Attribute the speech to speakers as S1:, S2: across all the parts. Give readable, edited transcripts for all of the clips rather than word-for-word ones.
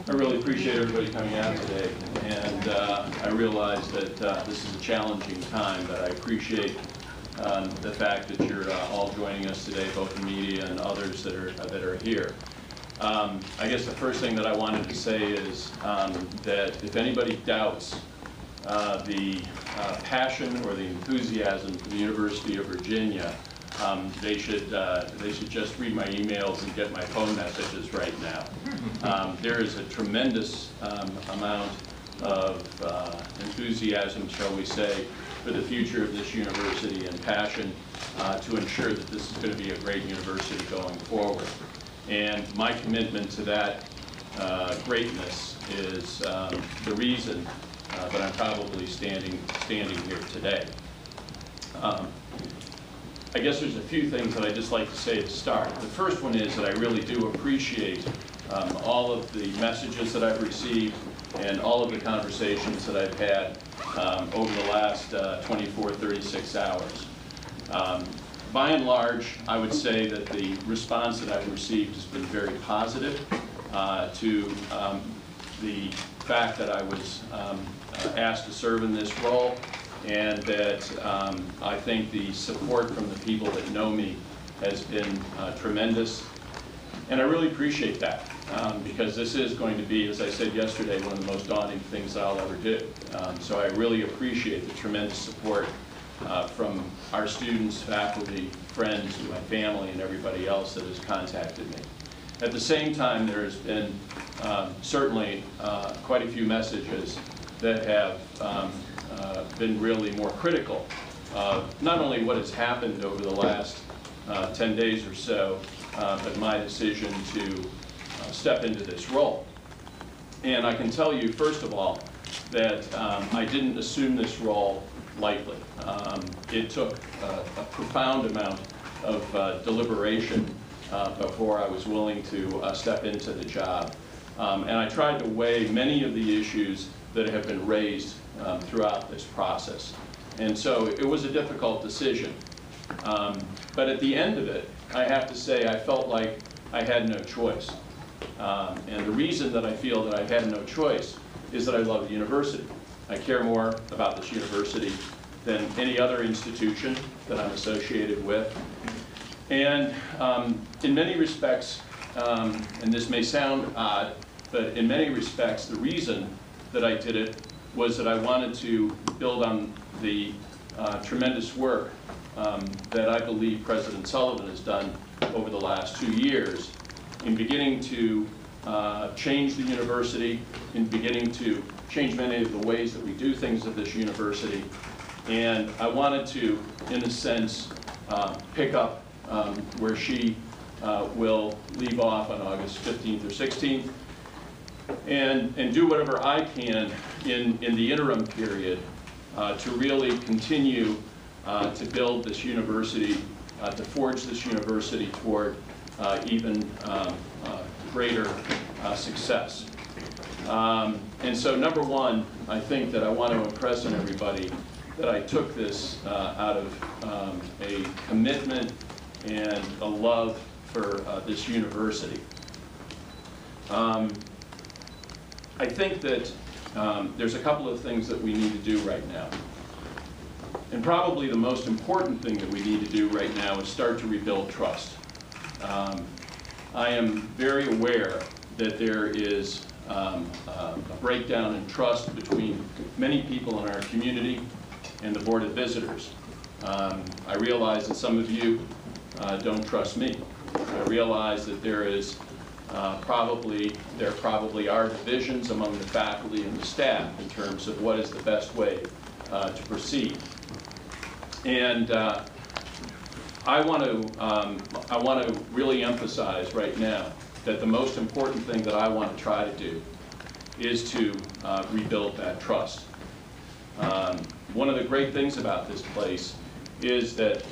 S1: I really appreciate everybody coming out today, and I realize that this is a challenging time, but I appreciate the fact that you're all joining us today, both the media and others that are here. I guess the first thing that I wanted to say is that if anybody doubts the passion or the enthusiasm for the University of Virginia, they should just read my emails and get my phone messages right now. There is a tremendous amount of enthusiasm, shall we say, for the future of this university and passion to ensure that this is going to be a great university going forward. And my commitment to that greatness is the reason that I'm probably standing here today. I guess there's a few things that I'd just like to say to start. The first one is that I really do appreciate all of the messages that I've received and all of the conversations that I've had over the last 24, 36 hours. By and large, I would say that the response that I've received has been very positive to the fact that I was asked to serve in this role, and that I think the support from the people that know me has been tremendous. And I really appreciate that because this is going to be, as I said yesterday, one of the most daunting things I'll ever do. So I really appreciate the tremendous support from our students, faculty, friends, my family, and everybody else that has contacted me. At the same time, there has been certainly quite a few messages that have been really more critical of not only what has happened over the last 10 days or so, but my decision to step into this role. And I can tell you, first of all, that I didn't assume this role lightly. It took a profound amount of deliberation before I was willing to step into the job. And I tried to weigh many of the issues that have been raised throughout this process. And so it was a difficult decision. But at the end of it, I have to say I felt like I had no choice. And the reason that I feel that I had no choice is that I love the university. I care more about this university than any other institution that I'm associated with. And in many respects, and this may sound odd, but in many respects, the reason that I did it was that I wanted to build on the tremendous work that I believe President Sullivan has done over the last 2 years in beginning to change the university, in beginning to change many of the ways that we do things at this university. And I wanted to, in a sense, pick up where she will leave off on August 15th or 16th, and do whatever I can in the interim period to really continue to build this university, to forge this university toward even greater success. And so number one, I think that I want to impress on everybody that I took this out of a commitment and a love for this university. I think that there's a couple of things that we need to do right now. And probably the most important thing that we need to do right now is start to rebuild trust. I am very aware that there is a breakdown in trust between many people in our community and the Board of Visitors. I realize that some of you don't trust me. I realize that there probably are divisions among the faculty and the staff in terms of what is the best way to proceed. And I want to really emphasize right now that the most important thing that I want to try to do is to rebuild that trust. One of the great things about this place is that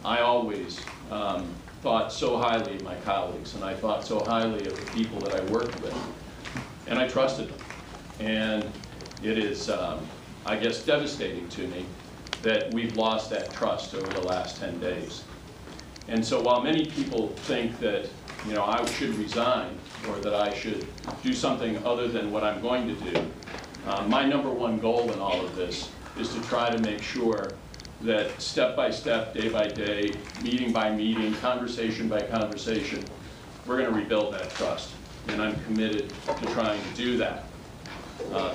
S1: I always thought so highly of my colleagues, and I thought so highly of the people that I worked with, and I trusted them. And it is, I guess, devastating to me that we've lost that trust over the last 10 days. And so while many people think that you know, I should resign or that I should do something other than what I'm going to do. My number one goal in all of this is to try to make sure that step by step, day by day, meeting by meeting, conversation by conversation, we're going to rebuild that trust. And I'm committed to trying to do that.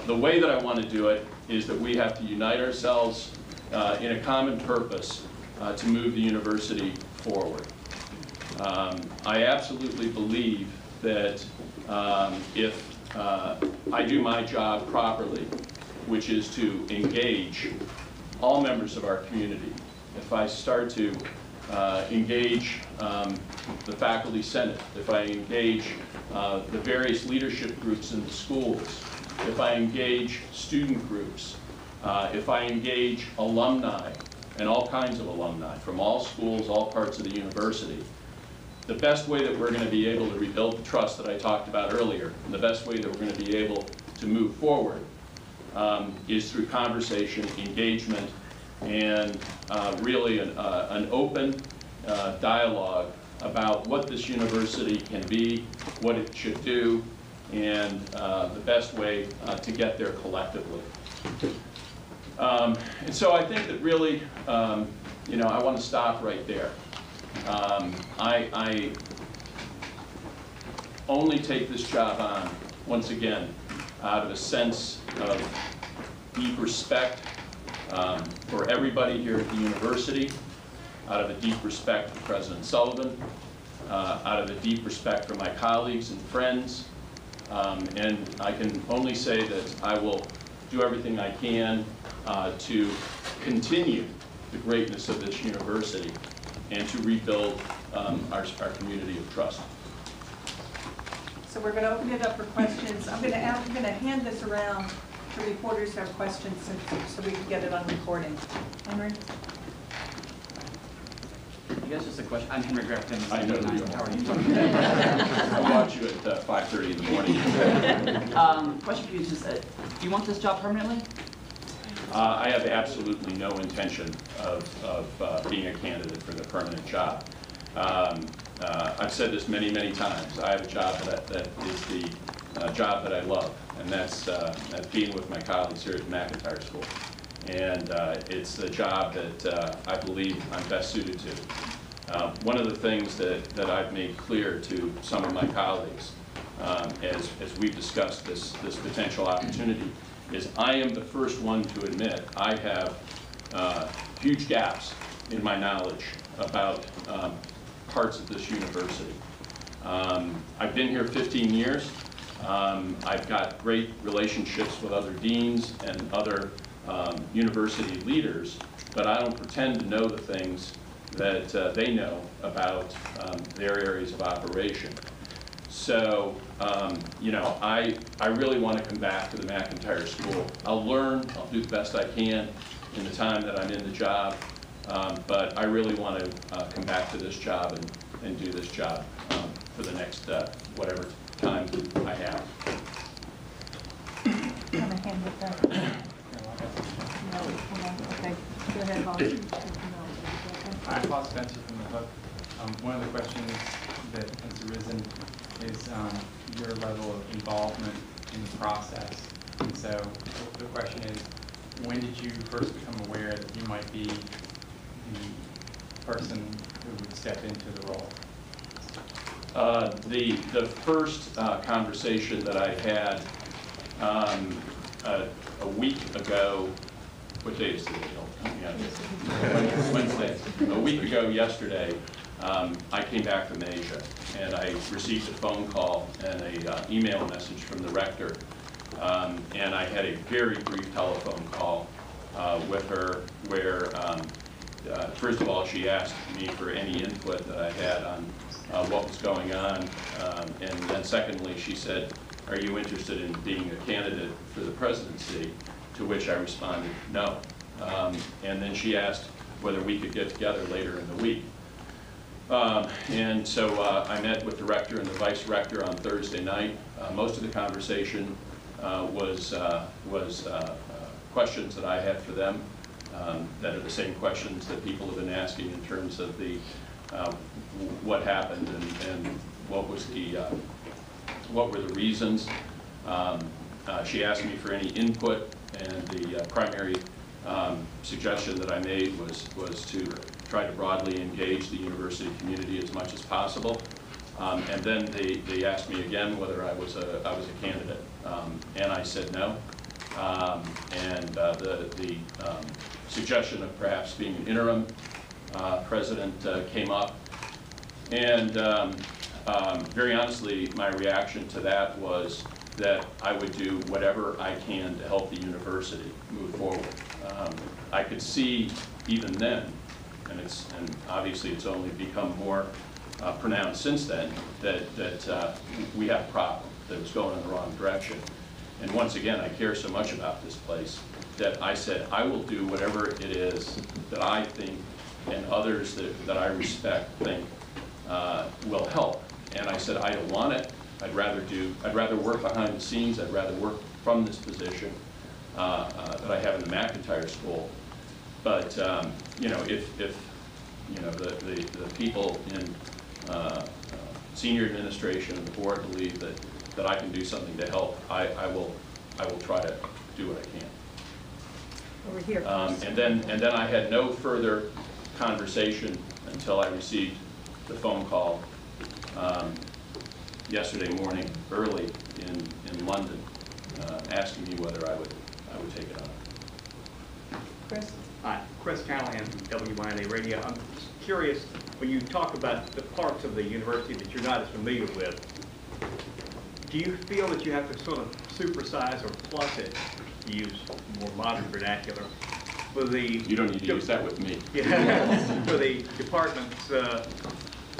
S1: The way that I want to do it is that we have to unite ourselves in a common purpose to move the university forward. I absolutely believe that if I do my job properly, which is to engage all members of our community, if I start to engage the faculty senate, if I engage the various leadership groups in the schools, if I engage student groups, if I engage alumni, and all kinds of alumni from all schools, all parts of the university, the best way that we're going to be able to rebuild the trust that I talked about earlier, and the best way that we're going to be able to move forward is through conversation, engagement, and really an open dialogue about what this university can be, what it should do, and the best way to get there collectively. And so I think that really, you know, I want to stop right there. I only take this job on, once again, out of a sense of deep respect for everybody here at the university, out of a deep respect for President Sullivan, out of a deep respect for my colleagues and friends, and I can only say that I will do everything I can to continue the greatness of this university and to rebuild our community of trust.
S2: So we're going to open it up for questions. I'm going to hand this around to reporters who have questions so we can get it on recording. Henry?
S3: I guess just a question. I'm Henry Griffin.
S1: I know who you are.
S3: How are you?
S1: I watch you at 5:30 in the morning.
S3: Question for you is just, do you want this job permanently?
S1: I have absolutely no intention of being a candidate for the permanent job. I've said this many, many times. I have a job that is the job that I love, and that's being with my colleagues here at McIntyre School. And it's the job that I believe I'm best suited to. One of the things that I've made clear to some of my colleagues as we've discussed this potential opportunity is I am the first one to admit I have huge gaps in my knowledge about parts of this university. I've been here 15 years. I've got great relationships with other deans and other university leaders, but I don't pretend to know the things that they know about their areas of operation. So, you know, I really want to come back to the McIntyre School. I'll learn, I'll do the best I can in the time that I'm in the job, but I really want to come back to this job and do this job for the next whatever time I have.
S2: I'm going to hand it back. No, hold on. Okay. Go ahead, Paul.
S4: I'm Paul Spencer from the book. One of the questions that has arisen is your level of involvement in the process. And so the question is, when did you first become aware that you might be the person who would step into the role?
S1: The first conversation that I had a week ago, what day is today? Wednesday. A week ago yesterday, I came back from Asia, and I received a phone call and an email message from the rector, and I had a very brief telephone call with her where, first of all, she asked me for any input that I had on what was going on, and then secondly, she said, "Are you interested in being a candidate for the presidency?" To which I responded, "No." And then she asked whether we could get together later in the week. And so I met with the rector and the vice rector on Thursday night. Most of the conversation was questions that I had for them that are the same questions that people have been asking in terms of the what happened and what were the reasons. She asked me for any input, and the primary suggestion that I made was to try to broadly engage the university community as much as possible. And then they asked me again whether I was a candidate, and I said no. And the suggestion of perhaps being an interim president came up, and very honestly, my reaction to that was that I would do whatever I can to help the university move forward. I could see even then, and obviously it's only become more pronounced since then, that we had a problem that was going in the wrong direction. And once again, I care so much about this place that I said I will do whatever it is that I think and others that I respect think will help. And I said I don't want it. I'd rather work behind the scenes. I'd rather work from this position that I have in the McIntyre School. But you know, if you know the people in senior administration and the board believe that I can do something to help, I will try to do what I can.
S2: Over here.
S1: And then I had no further conversation until I received the phone call yesterday morning, early in London, asking me whether I would take it on.
S2: Chris?
S5: Hi, Chris Callahan from WYNA Radio. I'm curious, when you talk about the parts of the university that you're not as familiar with, do you feel that you have to sort of supersize or plus it, to use more modern vernacular, for the...
S1: You don't need to use that with me.
S5: Yeah, for the departments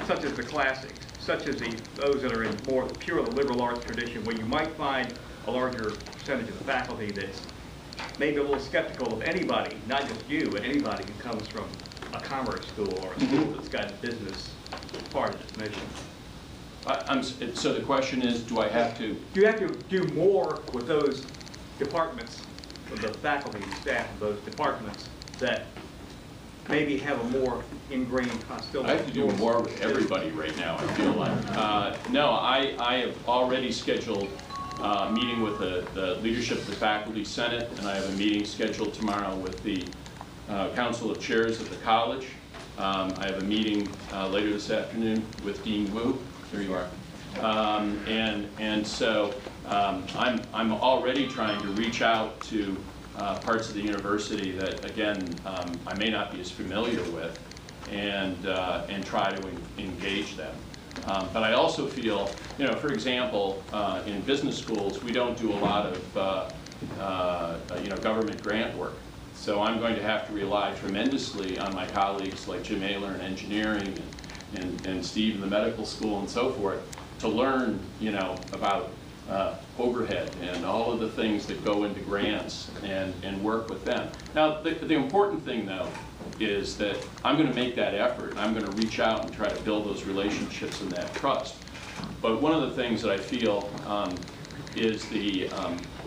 S5: such as the classics, such as those that are in more pure liberal arts tradition, where you might find a larger percentage of the faculty that's maybe a little skeptical of anybody, not just you, but anybody who comes from a commerce school or a school that's got a business part of its mission.
S1: So the question is, do I have to?
S5: Do you have to do more with those departments, with the faculty and staff of those departments that maybe have a more ingrained hostility?
S1: I have to do more with everybody right now, I feel like. No, I have already scheduled a meeting with the leadership of the Faculty Senate, and I have a meeting scheduled tomorrow with the Council of Chairs of the college. I have a meeting later this afternoon with Dean Wu. There you are. And so I'm already trying to reach out to parts of the university that, again, I may not be as familiar with, and try to engage them. But I also feel, you know, for example, in business schools, we don't do a lot of you know, government grant work. So I'm going to have to rely tremendously on my colleagues like Jim Ayler in engineering and Steve in the medical school and so forth to learn, you know, about overhead and all of the things that go into grants and work with them. Now, the important thing, though, is that I'm going to make that effort. I'm going to reach out and try to build those relationships and that trust. But one of the things that I feel is the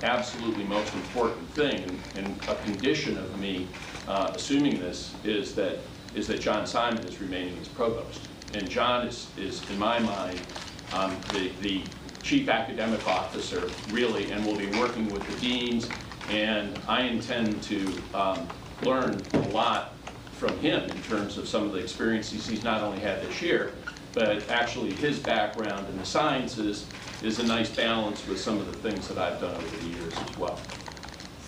S1: absolutely most important thing, and a condition of me assuming this, is that John Simon is remaining as provost. And John is in my mind, the chief academic officer, really, and will be working with the deans. And I intend to learn a lot from him in terms of some of the experiences he's not only had this year, but actually his background in the sciences is a nice balance with some of the things that I've done over the years as well.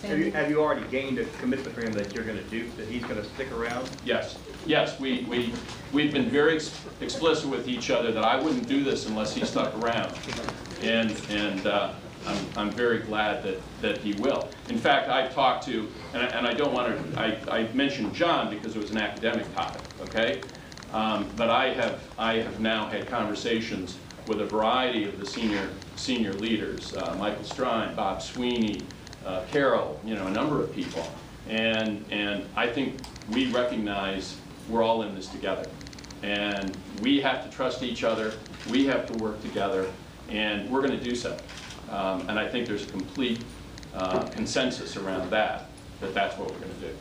S5: Have you already gained a commitment for him that you're going to do, that he's going to stick around?
S1: Yes. Yes, we've been very explicit with each other that I wouldn't do this unless he stuck around. And I'm very glad that he will. In fact, I've talked to, and I don't want to, I mentioned John because it was an academic topic, okay? But I have now had conversations with a variety of the senior leaders, Michael Strine, Bob Sweeney, Carol, you know, a number of people. And I think we recognize we're all in this together. And we have to trust each other, we have to work together, and we're going to do so. And I think there's a complete consensus around that's what we're going to do.